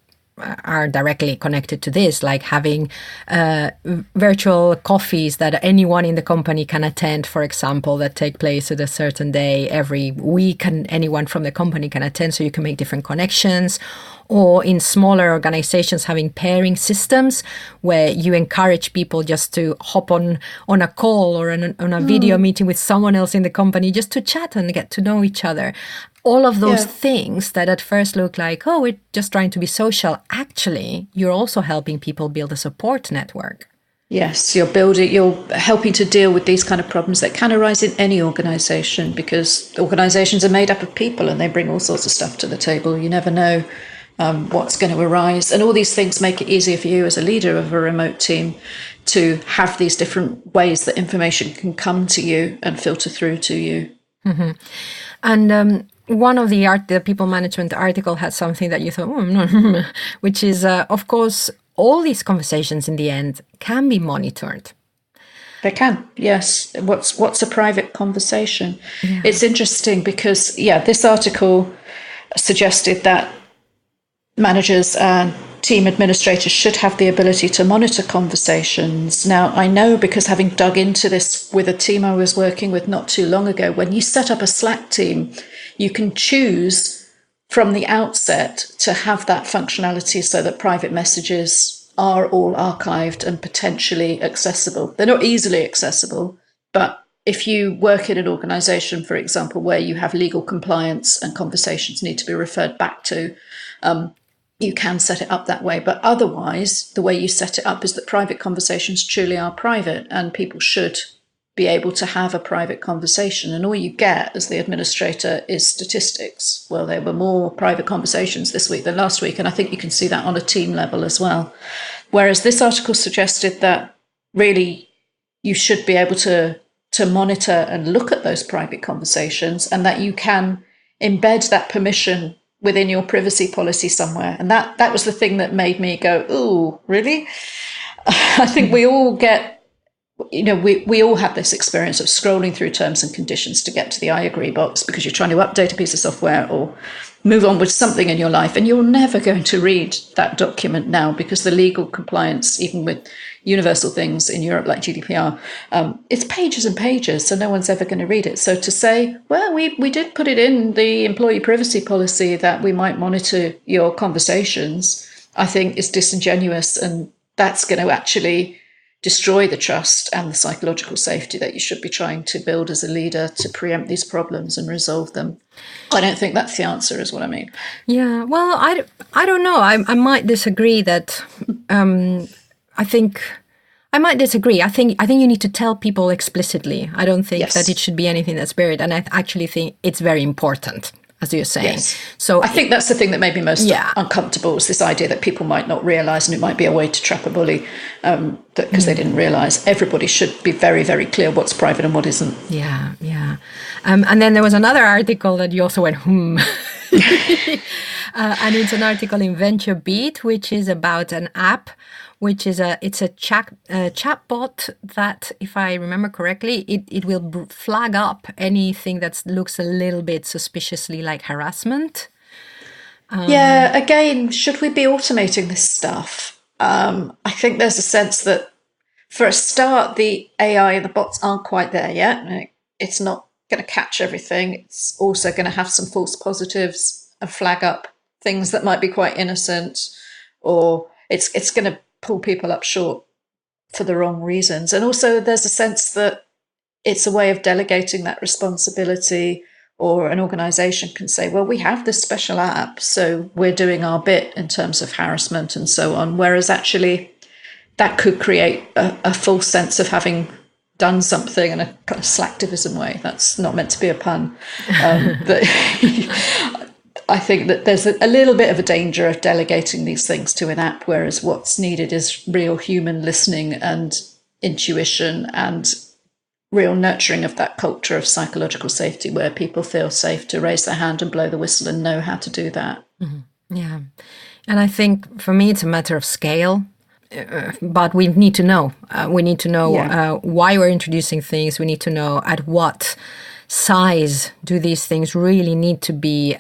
Speaker 1: are directly connected to this, like having virtual coffees that anyone in the company can attend, for example, that take place at a certain day every week, and anyone from the company can attend, so you can make different connections. Or in smaller organizations, having pairing systems where you encourage people just to hop on a call or on a video meeting with someone else in the company just to chat and get to know each other. All of those things that at first look like, oh, we're just trying to be social. Actually, you're also helping people build a support network.
Speaker 2: Yes, you're helping to deal with these kind of problems that can arise in any organization, because organizations are made up of people and they bring all sorts of stuff to the table. You never know what's going to arise. And all these things make it easier for you as a leader of a remote team to have these different ways that information can come to you and filter through to you.
Speaker 1: Mm-hmm. And one of the people management article had something that you thought, no, which is, of course, all these conversations in the end can be monitored.
Speaker 2: They can, yes. What's a private conversation? Yeah. It's interesting because, this article suggested that managers and team administrators should have the ability to monitor conversations. Now, I know, because having dug into this with a team I was working with not too long ago, when you set up a Slack team, you can choose from the outset to have that functionality so that private messages are all archived and potentially accessible. They're not easily accessible, but if you work in an organization, for example, where you have legal compliance and conversations need to be referred back to, you can set it up that way. But otherwise, the way you set it up is that private conversations truly are private, and people should be able to have a private conversation. And all you get as the administrator is statistics. Well, there were more private conversations this week than last week. And I think you can see that on a team level as well. Whereas this article suggested that really you should be able to monitor and look at those private conversations, and that you can embed that permission within your privacy policy somewhere. And that was the thing that made me go, ooh, really? I think we all get, we all have this experience of scrolling through terms and conditions to get to the I agree box because you're trying to update a piece of software or move on with something in your life. And you're never going to read that document now because the legal compliance, even with universal things in Europe like GDPR, it's pages and pages, so no one's ever going to read it. So to say, well, we did put it in the employee privacy policy that we might monitor your conversations, I think is disingenuous, and that's going to actually destroy the trust and the psychological safety that you should be trying to build as a leader to preempt these problems and resolve them. I don't think that's the answer, is what I mean.
Speaker 1: Yeah, well, I don't know. I might disagree that... I might disagree. I think you need to tell people explicitly. I don't think that it should be anything that's buried. And I actually think it's very important, as you're saying.
Speaker 2: Yes. So I think that's the thing that made me most uncomfortable, was this idea that people might not realise, and it might be a way to trap a bully because they didn't realise. Everybody should be very, very clear what's private and what isn't.
Speaker 1: Yeah, yeah. And then there was another article that you also went, and it's an article in VentureBeat, which is about an app which is it's a chatbot that, if I remember correctly, it will flag up anything that looks a little bit suspiciously like harassment.
Speaker 2: Yeah, again, should we be automating this stuff? I think there's a sense that for a start, the AI and the bots aren't quite there yet. It's not going to catch everything. It's also going to have some false positives and flag up things that might be quite innocent, or it's going to pull people up short for the wrong reasons. And also there's a sense that it's a way of delegating that responsibility, or an organization can say, well, we have this special app, so we're doing our bit in terms of harassment and so on. Whereas actually that could create a false sense of having done something in a kind of slacktivism way. That's not meant to be a pun. But I think that there's a little bit of a danger of delegating these things to an app, whereas what's needed is real human listening and intuition and real nurturing of that culture of psychological safety, where people feel safe to raise their hand and blow the whistle and know how to do that.
Speaker 1: Mm-hmm. Yeah. And I think for me, it's a matter of scale. But we need to know. We need to know why we're introducing things. We need to know at what size do these things really need to be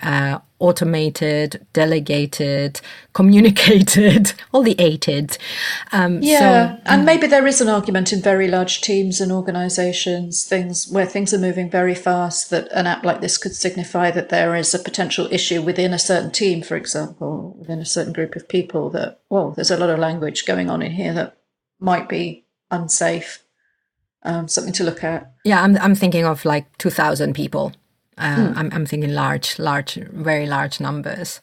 Speaker 1: automated, delegated, communicated, all the ated.
Speaker 2: And maybe there is an argument in very large teams and organizations, things where things are moving very fast, that an app like this could signify that there is a potential issue within a certain team, for example, within a certain group of people, that, well, there's a lot of language going on in here that might be unsafe. Something to look at.
Speaker 1: Yeah, I'm thinking of like 2,000 people. I'm thinking large, very large numbers.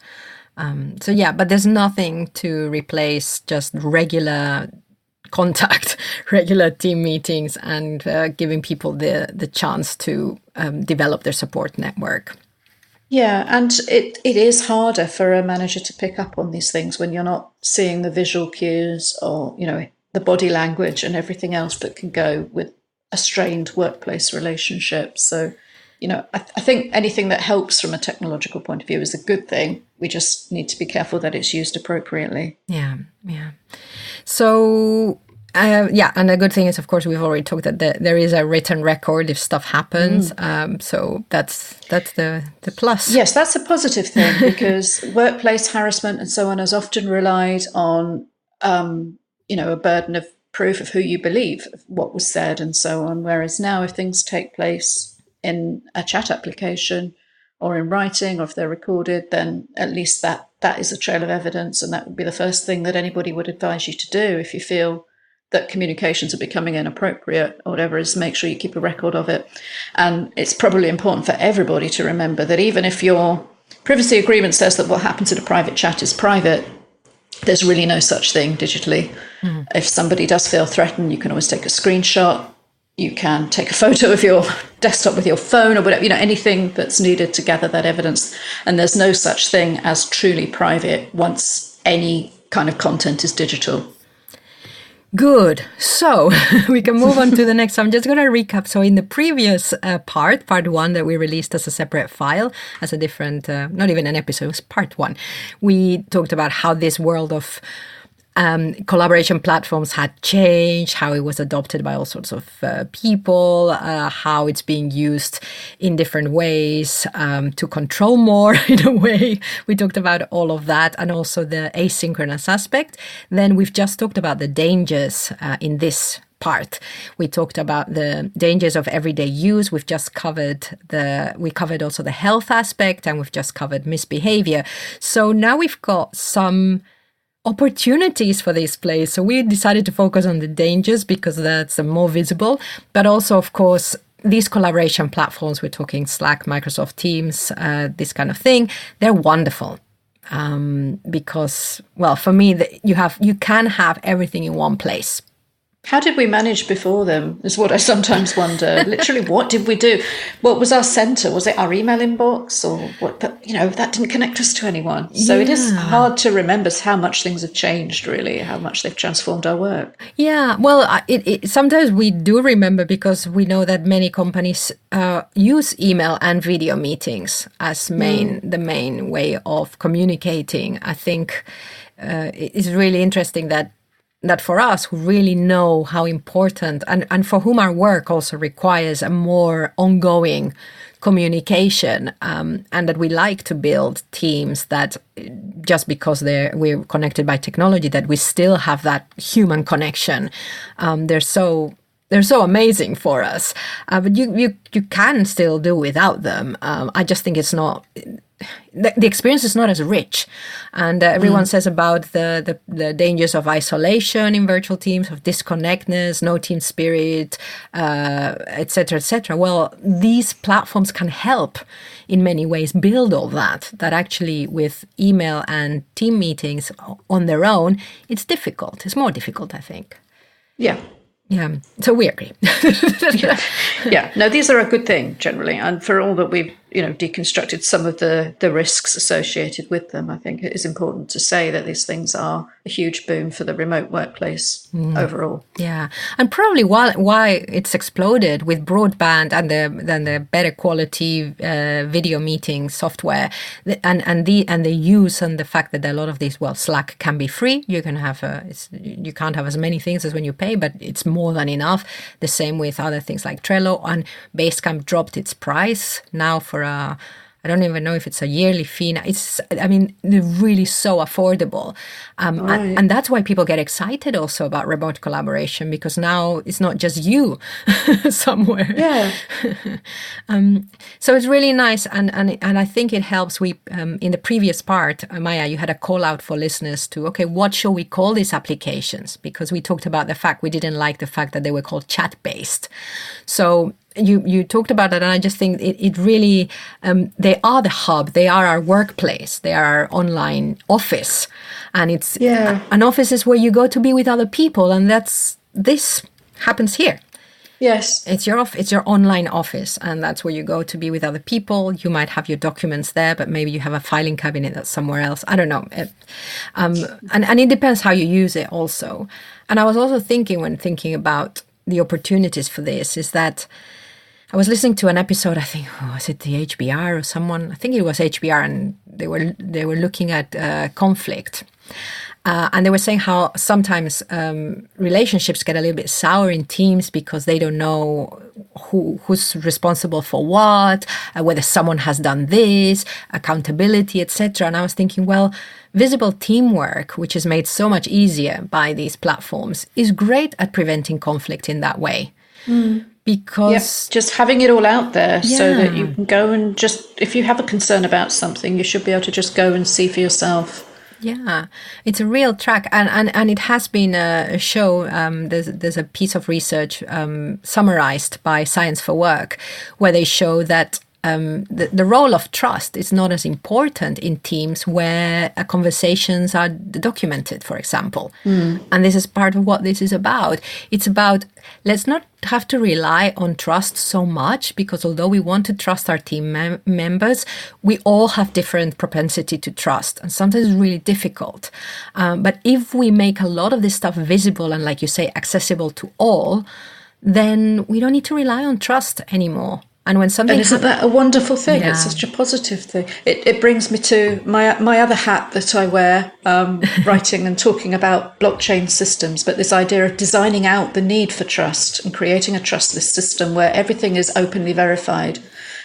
Speaker 1: But there's nothing to replace just regular contact, regular team meetings, and giving people the chance to develop their support network.
Speaker 2: Yeah, and it is harder for a manager to pick up on these things when you're not seeing the visual cues, or, the body language and everything else that can go with a strained workplace relationship. So, I think anything that helps from a technological point of view is a good thing. We just need to be careful that it's used appropriately.
Speaker 1: Yeah. So, and the good thing is, of course, we've already talked that there is a written record if stuff happens. So that's the plus.
Speaker 2: Yes, that's a positive thing, because workplace harassment and so on has often relied on, a burden of proof of who you believe, of what was said and so on. Whereas now, if things take place in a chat application or in writing, or if they're recorded, then at least that is a trail of evidence. And that would be the first thing that anybody would advise you to do if you feel that communications are becoming inappropriate or whatever, is make sure you keep a record of it. And it's probably important for everybody to remember that even if your privacy agreement says that what happens in a private chat is private, there's really no such thing digitally. If somebody does feel threatened, you can always take a screenshot. You can take a photo of your desktop with your phone or whatever, anything that's needed to gather that evidence. And there's no such thing as truly private once any kind of content is digital.
Speaker 1: Good. So we can move on to the next. I'm just going to recap. So in the previous part 1 that we released as a separate file, as a different, not even an episode, it was part 1. We talked about how this world of collaboration platforms had changed, how it was adopted by all sorts of people, how it's being used in different ways to control more in a way. We talked about all of that, and also the asynchronous aspect. Then we've just talked about the dangers in this part. We talked about the dangers of everyday use. We've just covered also the health aspect, and we've just covered misbehavior. So now we've got some opportunities for this place. So we decided to focus on the dangers because that's more visible, but also, of course, these collaboration platforms, we're talking Slack, Microsoft Teams, this kind of thing, they're wonderful. Because, well, for me, you can have everything in one place.
Speaker 2: How did we manage before them is what I sometimes wonder. Literally, what did we do? What was our center? Was it our email inbox or what? But, that didn't connect us to anyone. So It is hard to remember how much things have changed, really, how much they've transformed our work.
Speaker 1: Yeah, well, sometimes we do remember because we know that many companies use email and video meetings as the main way of communicating. I think it's really interesting that that for us who really know how important and for whom our work also requires a more ongoing communication, and that we like to build teams that just because we're connected by technology, that we still have that human connection. They're so amazing for us, but you can still do without them. I just think it's not. The experience is not as rich, and everyone says about the dangers of isolation in virtual teams, of disconnectedness, no team spirit, etc., etc. Well, these platforms can help in many ways build all that. That actually, with email and team meetings on their own, it's difficult. It's more difficult, I think.
Speaker 2: Yeah.
Speaker 1: Yeah, so we agree.
Speaker 2: Yeah, no, these are a good thing generally, and for all that we've deconstructed some of the risks associated with them, I think it is important to say that these things are a huge boon for the remote workplace overall.
Speaker 1: Yeah, and probably why it's exploded with broadband and the better quality video meeting software, and the use and the fact that a lot of these, Slack can be free. You can have you can't have as many things as when you pay, but it's more than enough. The same with other things like Trello, and Basecamp dropped its price now for I don't even know if it's a yearly fee. They're really so affordable.
Speaker 2: Right.
Speaker 1: And that's why people get excited also about remote collaboration, because now it's not just you somewhere.
Speaker 2: Yeah.
Speaker 1: So it's really nice. And I think it helps. In the previous part, Maya, you had a call out for listeners to, okay, what shall we call these applications? Because we talked about the fact we didn't like the fact that they were called chat-based. So you talked about it, and I just think it really, they are the hub. They are our workplace. They are our online office. And it's an office is where you go to be with other people. And this happens here.
Speaker 2: Yes.
Speaker 1: It's your online office, and that's where you go to be with other people. You might have your documents there, but maybe you have a filing cabinet that's somewhere else. I don't know. And it depends how you use it also. And I was also thinking about the opportunities for this, is that I was listening to an episode, I think, was it the HBR or someone? I think it was HBR, and they were looking at conflict. And they were saying how sometimes relationships get a little bit sour in teams because they don't know who's responsible for what, whether someone has done this, accountability, etc. And I was thinking, visible teamwork, which is made so much easier by these platforms, is great at preventing conflict in that way. Because
Speaker 2: just having it all out there so that you can go and if you have a concern about something, you should be able to just go and see for yourself.
Speaker 1: Yeah, it's a real track, and it has been a show. There's a piece of research summarized by Science for Work, where they show that the role of trust is not as important in teams where conversations are documented, for example. And this is part of what this is about. It's about, let's not have to rely on trust so much, because although we want to trust our team members, we all have different propensity to trust, and sometimes it's really difficult. But if we make a lot of this stuff visible and, like you say, accessible to all, then we don't need to rely on trust anymore. And when something
Speaker 2: isn't that a wonderful thing? Yeah. It's such a positive thing. It brings me to my other hat that I wear, writing and talking about blockchain systems, but this idea of designing out the need for trust and creating a trustless system where everything is openly verified.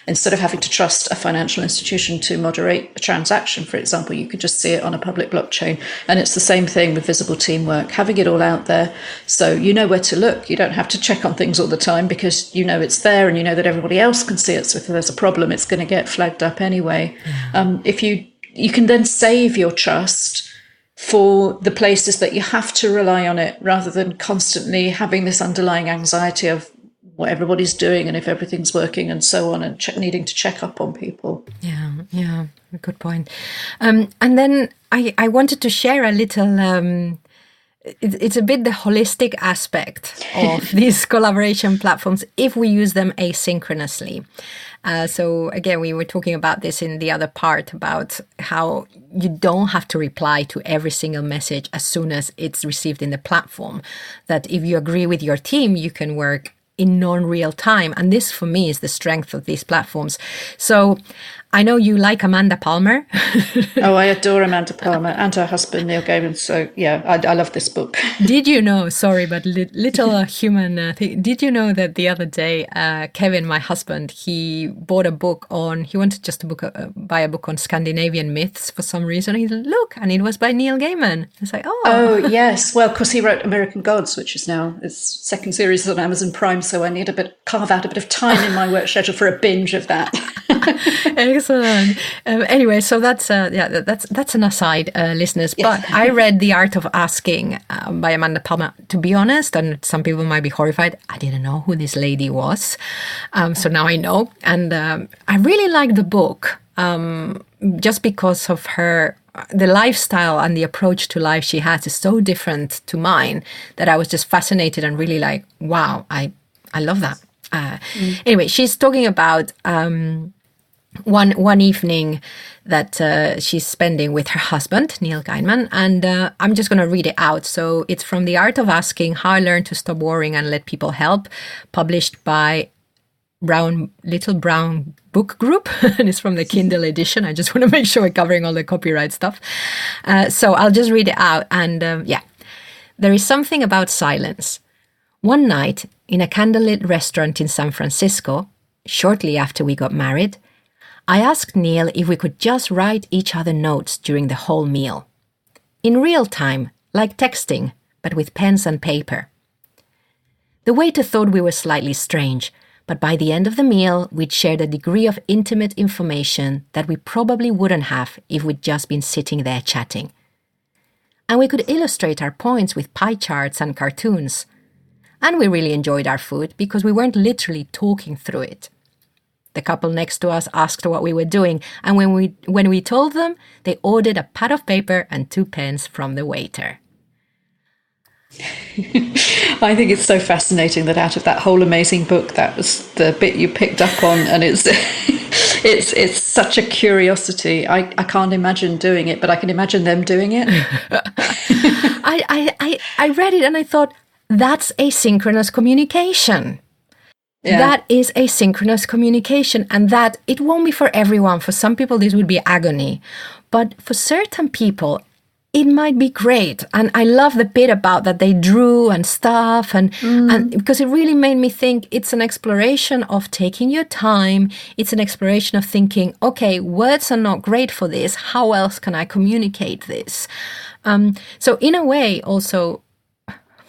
Speaker 2: Instead of having to trust a financial institution to moderate a transaction, for example, you could just see it on a public blockchain. And it's the same thing with visible teamwork, having it all out there so you know where to look. You don't have to check on things all the time because you know it's there and you know that everybody else can see it. So if there's a problem, it's going to get flagged up anyway. If you can then save your trust for the places that you have to rely on it, rather than constantly having this underlying anxiety of what everybody's doing and if everything's working and so on, and needing to check up on people.
Speaker 1: Yeah, good point. And then I wanted to share a little, it's a bit the holistic aspect of these collaboration platforms if we use them asynchronously. So again, we were talking about this in the other part about how you don't have to reply to every single message as soon as it's received in the platform. That if you agree with your team, you can work in non-real time. And this, for me, is the strength of these platforms. So I know you like Amanda Palmer.
Speaker 2: Oh, I adore Amanda Palmer and her husband, Neil Gaiman. So, yeah, I love this book.
Speaker 1: Did you know, sorry, but little human thing, did you know that the other day, Kevin, my husband, he bought a book on, he wanted just to buy a book on Scandinavian myths for some reason. He said, look, and it was by Neil Gaiman. It's like, oh.
Speaker 2: Oh, yes. Well, because he wrote American Gods, which is now his second series on Amazon Prime. So I need carve out a bit of time in my work schedule for a binge of that.
Speaker 1: Excellent. Anyway, so that's an aside, listeners. But I read The Art of Asking by Amanda Palmer. To be honest, and some people might be horrified, I didn't know who this lady was. So now I know. And I really like the book just because of the lifestyle and the approach to life she has is so different to mine that I was just fascinated and really like, wow, I love that. Anyway, she's talking about one evening that she's spending with her husband, Neil Gaiman, and I'm just going to read it out. So it's from The Art of Asking, How I Learned to Stop Worrying and Let People Help, published by Little Brown Book Group, and it's from the Kindle edition. I just want to make sure we're covering all the copyright stuff. So I'll just read it out. And there is something about silence. One night in a candlelit restaurant in San Francisco, shortly after we got married, I asked Neil if we could just write each other notes during the whole meal. In real time, like texting, but with pens and paper. The waiter thought we were slightly strange, but by the end of the meal, we'd shared a degree of intimate information that we probably wouldn't have if we'd just been sitting there chatting. And we could illustrate our points with pie charts and cartoons. And we really enjoyed our food because we weren't literally talking through it. The couple next to us asked what we were doing, and when we told them, they ordered a pad of paper and 2 pens from the waiter.
Speaker 2: I think it's so fascinating that out of that whole amazing book, that was the bit you picked up on, and it's such a curiosity. I can't imagine doing it, but I can imagine them doing it.
Speaker 1: I read it and I thought, that's asynchronous communication. Yeah. That is asynchronous communication, and that it won't be for everyone. For some people, this would be agony. But for certain people, it might be great. And I love the bit about that they drew and stuff. And because it really made me think it's an exploration of taking your time. It's an exploration of thinking, okay, words are not great for this. How else can I communicate this? So in a way, also,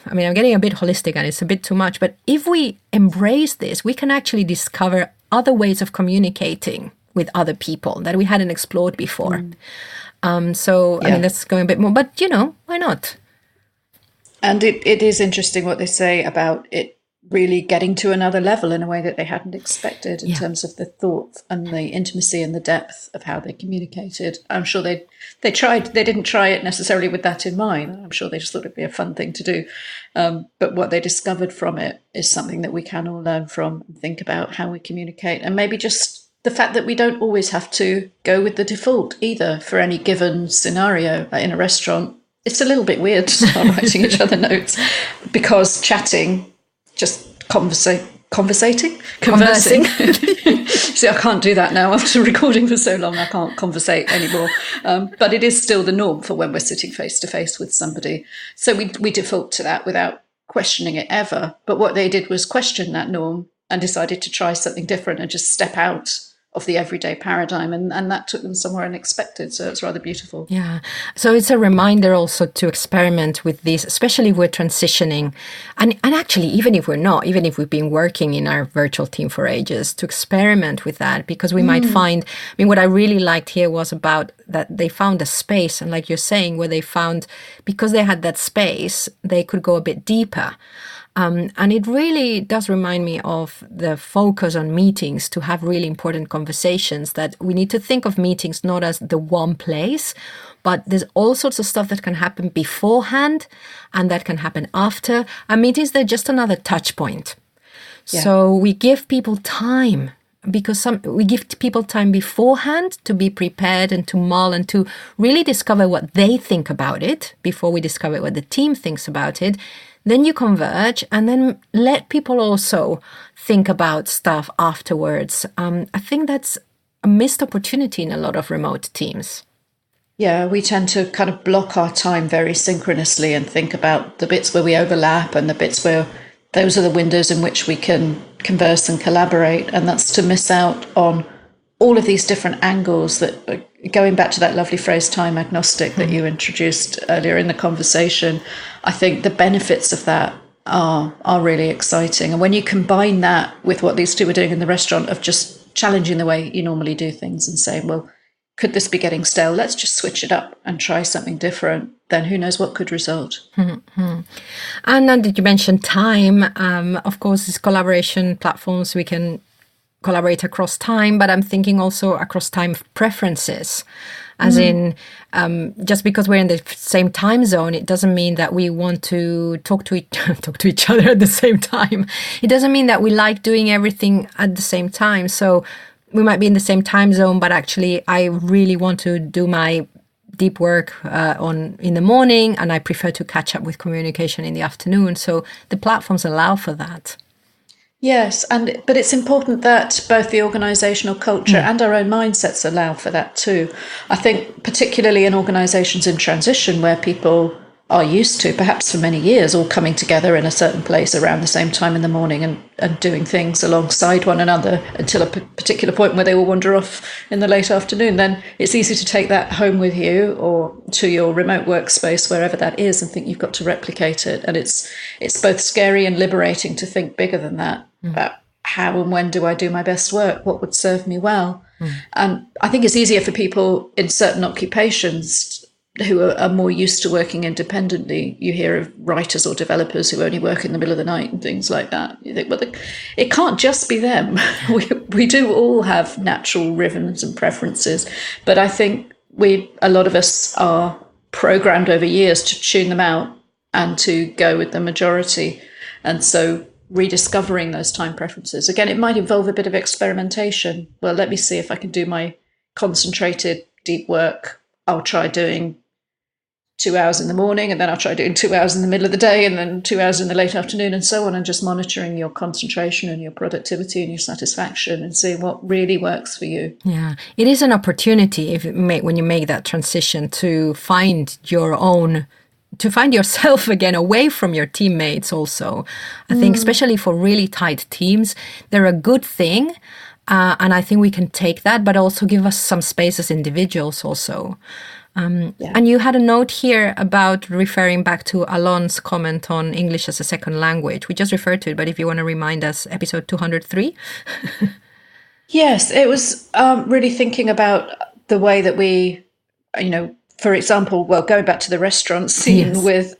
Speaker 1: I mean, I'm getting a bit holistic and it's a bit too much, but if we embrace this, we can actually discover other ways of communicating with other people that we hadn't explored before. I mean, that's going a bit more, but why not?
Speaker 2: And it is interesting what they say about it really getting to another level in a way that they hadn't expected in terms of the thought and the intimacy and the depth of how they communicated. I'm sure they didn't try it necessarily with that in mind. I'm sure they just thought it'd be a fun thing to do. But what they discovered from it is something that we can all learn from and think about how we communicate. And maybe just the fact that we don't always have to go with the default either for any given scenario. Like in a restaurant, it's a little bit weird to start writing each other notes because chatting, just conversing. See, I can't do that now after recording for so long. I can't conversate anymore. But it is still the norm for when we're sitting face to face with somebody. So we default to that without questioning it ever. But what they did was question that norm and decided to try something different and just step out of the everyday paradigm, and that took them somewhere unexpected. So it's rather beautiful.
Speaker 1: Yeah. So it's a reminder also to experiment with this, especially if we're transitioning. And actually, even if we're not, even if we've been working in our virtual team for ages, to experiment with that, because we might find, I mean, what I really liked here was about that they found a space, and like you're saying, where they found, because they had that space, they could go a bit deeper. And it really does remind me of the focus on meetings to have really important conversations, that we need to think of meetings not as the one place, but there's all sorts of stuff that can happen beforehand and that can happen after. And meetings, they're just another touch point. Yeah. So we give people time, because we give people time beforehand to be prepared and to mull and to really discover what they think about it before we discover what the team thinks about it. then you converge, and then let people also think about stuff afterwards. I think that's a missed opportunity in a lot of remote teams.
Speaker 2: Yeah, we tend to kind of block our time very synchronously and think about the bits where we overlap and the bits where those are the windows in which we can converse and collaborate. And that's to miss out on all of these different angles that, going back to that lovely phrase, time agnostic, that you introduced earlier in the conversation, I think the benefits of that are really exciting. And when you combine that with what these two were doing in the restaurant of just challenging the way you normally do things and saying, well, could this be getting stale? Let's just switch it up and try something different. Then who knows what could result.
Speaker 1: Mm-hmm. And then did you mention time? Of course, these collaboration platforms, we can collaborate across time, but I'm thinking also across time preferences. As in, just because we're in the same time zone, it doesn't mean that we want to talk to each other at the same time. It doesn't mean that we like doing everything at the same time. So we might be in the same time zone, but actually I really want to do my deep work in the morning, and I prefer to catch up with communication in the afternoon. So the platforms allow for that.
Speaker 2: Yes, but it's important that both the organisational culture and our own mindsets allow for that too. I think particularly in organisations in transition where people are used to, perhaps for many years, all coming together in a certain place around the same time in the morning and doing things alongside one another until a particular point where they will wander off in the late afternoon, then it's easy to take that home with you or to your remote workspace, wherever that is, and think you've got to replicate it. And it's both scary and liberating to think bigger than that, about how and when do I do my best work? What would serve me well? And I think it's easier for people in certain occupations who are more used to working independently. You hear of writers or developers who only work in the middle of the night and things like that. You think, well, it can't just be them. We do all have natural rhythms and preferences, but I think a lot of us are programmed over years to tune them out and to go with the majority. And so rediscovering those time preferences, again, it might involve a bit of experimentation. Well, let me see if I can do my concentrated deep work. I'll try doing 2 hours in the morning, and then I'll try doing 2 hours in the middle of the day, and then 2 hours in the late afternoon, and so on, and just monitoring your concentration and your productivity and your satisfaction and seeing what really works for you.
Speaker 1: Yeah, it is an opportunity when you make that transition to find yourself again away from your teammates also. I think especially for really tight teams, they're a good thing. And I think we can take that, but also give us some space as individuals also. And you had a note here about referring back to Alon's comment on English as a second language. We just referred to it, but if you want to remind us, episode 203.
Speaker 2: Yes, it was really thinking about the way that we, for example, going back to the restaurant scene with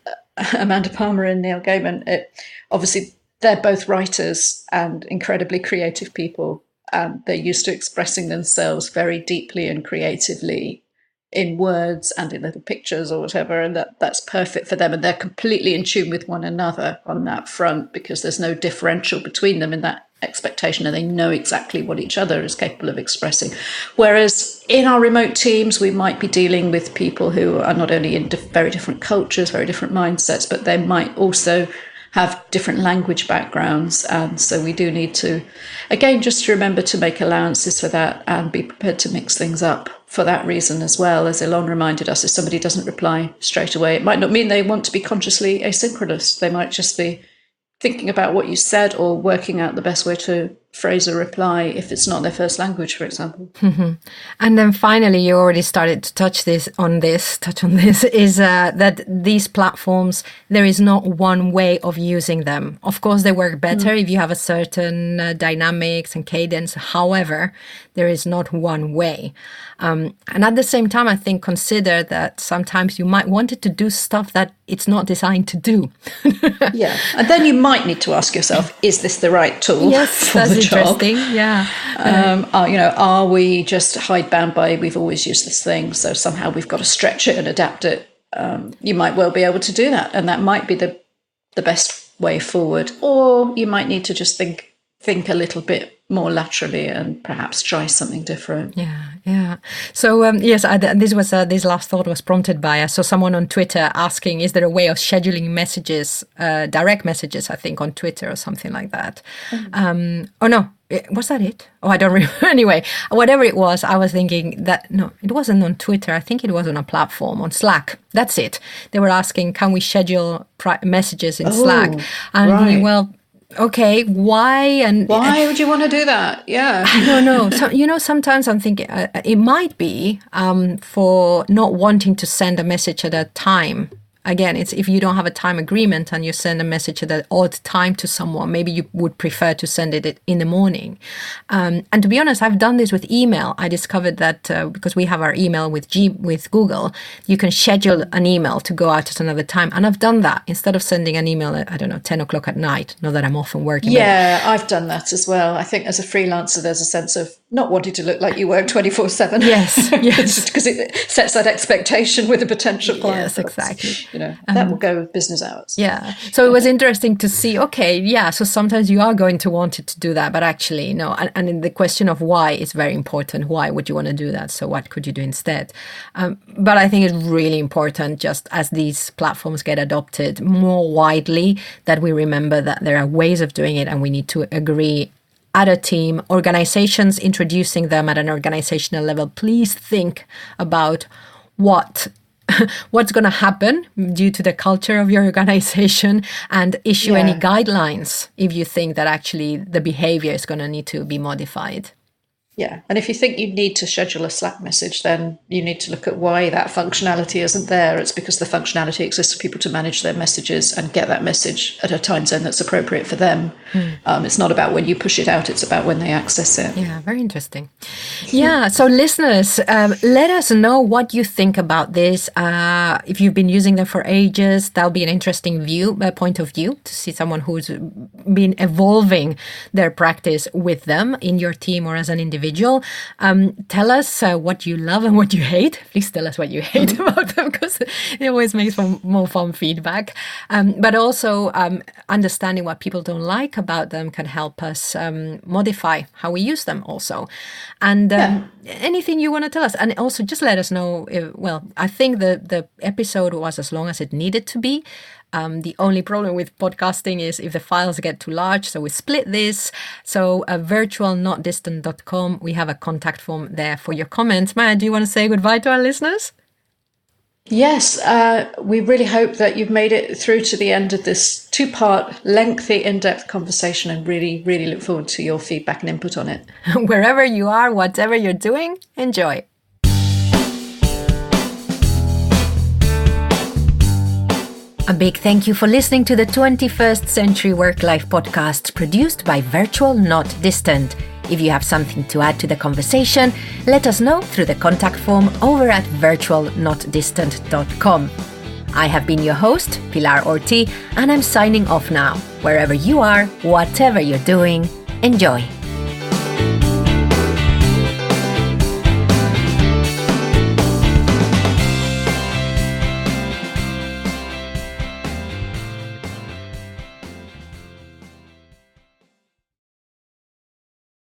Speaker 2: Amanda Palmer and Neil Gaiman, obviously they're both writers and incredibly creative people. And they're used to expressing themselves very deeply and creatively in words and in little pictures or whatever, and that's perfect for them. And they're completely in tune with one another on that front because there's no differential between them in that expectation, and they know exactly what each other is capable of expressing. Whereas in our remote teams, we might be dealing with people who are not only in very different cultures, very different mindsets, but they might also have different language backgrounds. And so we do need to, again, just remember to make allowances for that and be prepared to mix things up for that reason as well. As Elon reminded us, if somebody doesn't reply straight away, it might not mean they want to be consciously asynchronous. They might just be thinking about what you said or working out the best way to phrase a reply if it's not their first language, for example.
Speaker 1: Mm-hmm. And then finally, you already started to touch on this, is that these platforms, there is not one way of using them. Of course, they work better if you have a certain dynamics and cadence. However, there is not one way. And at the same time, I think consider that sometimes you might want it to do stuff that it's not designed to do.
Speaker 2: Yeah. And then you might need to ask yourself, is this the right tool?
Speaker 1: Yes,
Speaker 2: for
Speaker 1: that's
Speaker 2: the job?
Speaker 1: interesting. Yeah.
Speaker 2: Are we just hidebound by we've always used this thing, so somehow we've got to stretch it and adapt it? You might well be able to do that, and that might be the best way forward. Or you might need to just think a little bit more laterally and perhaps try something different.
Speaker 1: Yeah. So yes, this last thought was prompted by I saw someone on Twitter asking, is there a way of scheduling messages, direct messages, I think on Twitter or something like that. Oh no, was that it? Oh, I don't remember. Anyway, whatever it was, I was thinking that, no, it wasn't on Twitter. I think it was on a platform, on Slack. That's it. They were asking, can we schedule messages in Slack? And I'm thinking, well, okay, why? And
Speaker 2: why would you want to do that? Yeah.
Speaker 1: I don't know. So, sometimes I'm thinking it might be for not wanting to send a message at a time. Again, it's if you don't have a time agreement and you send a message at an odd time to someone, maybe you would prefer to send it in the morning. And to be honest, I've done this with email. I discovered that because we have our email with Google, you can schedule an email to go out at another time. And I've done that instead of sending an email at, 10 o'clock at night. Not that I'm often working.
Speaker 2: Yeah, I've done that as well. I think as a freelancer, there's a sense of not wanting to look like you work 24/7.
Speaker 1: Yes.
Speaker 2: Because it sets that expectation with a potential client.
Speaker 1: Yes, exactly.
Speaker 2: That will go with business hours.
Speaker 1: Yeah. So it was interesting to see, so sometimes you are going to want it to do that, but actually, no. And the question of why is very important. Why would you want to do that? So what could you do instead? But I think it's really important, just as these platforms get adopted more widely, that we remember that there are ways of doing it and we need to agree at a team. Organizations introducing them at an organizational level, please think about what's going to happen due to the culture of your organization and issue any guidelines if you think that actually the behavior is going to need to be modified.
Speaker 2: Yeah. And if you think you need to schedule a Slack message, then you need to look at why that functionality isn't there. It's because the functionality exists for people to manage their messages and get that message at a time zone that's appropriate for them. It's not about when you push it out, it's about when they access it.
Speaker 1: Yeah, very interesting. Yeah, so listeners, let us know what you think about this. If you've been using them for ages, that'll be an interesting point of view to see someone who's been evolving their practice with them in your team or as an individual. Tell us what you love and what you hate. Please tell us what you hate about them, because it always makes for more fun feedback. But also understanding what people don't like about them can help us modify how we use them also. And anything you want to tell us. And also just let us know, I think the episode was as long as it needed to be. The only problem with podcasting is if the files get too large, so we split this. So virtualnotdistant.com, we have a contact form there for your comments. Maya, do you want to say goodbye to our listeners?
Speaker 2: Yes, we really hope that you've made it through to the end of this 2-part, lengthy, in-depth conversation, and really, really look forward to your feedback and input on it.
Speaker 1: Wherever you are, whatever you're doing, enjoy. A big thank you for listening to the 21st Century Work-Life podcast produced by Virtual Not Distant. If you have something to add to the conversation, let us know through the contact form over at virtualnotdistant.com. I have been your host, Pilar Orti, and I'm signing off now. Wherever you are, whatever you're doing, enjoy.